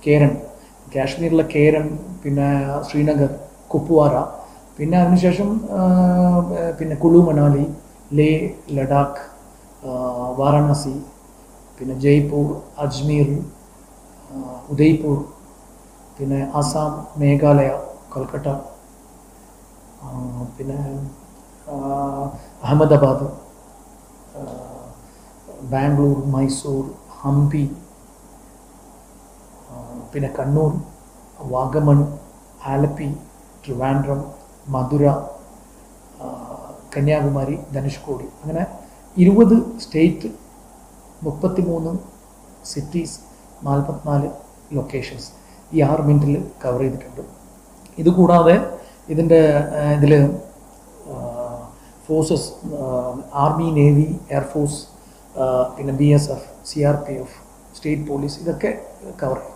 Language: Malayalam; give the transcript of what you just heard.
കേരൻ, കാശ്മീരിലെ കേരൻ, പിന്നെ ശ്രീനഗർ, കുപ്വാര, പിന്നെ അതിനുശേഷം പിന്നെ കുളു മണാലി, ലേ, ലഡാക്ക്, വാരണാസി, പിന്നെ ജയ്പൂർ, അജ്മീർ, ഉദയ്പൂർ, പിന്നെ ആസാം, മേഘാലയ, കൊൽക്കട്ട, പിന്നെ അഹമ്മദാബാദ്, ബാംഗ്ലൂർ, മൈസൂർ, ഹംപി, പിന്നെ കണ്ണൂർ, വാഗമൺ, ആലപ്പി, ട്രിവാൻഡ്രം, മധുര, കന്യാകുമാരി, ധനുഷ്കോടി, അങ്ങനെ 20 സ്റ്റേറ്റ്, 33 സിറ്റീസ്, 44 ലൊക്കേഷൻസ് ഈ 6 മിനിറ്റിൽ കവർ ചെയ്തിട്ടുണ്ട്. ഇതുകൂടാതെ ഇതിൽ ഫോഴ്സസ്, ആർമി, നേവി, എയർഫോഴ്സ്, പിന്നെ BSF, CRPF, സ്റ്റേറ്റ് പോലീസ്, ഇതൊക്കെ കവർ ചെയ്യും.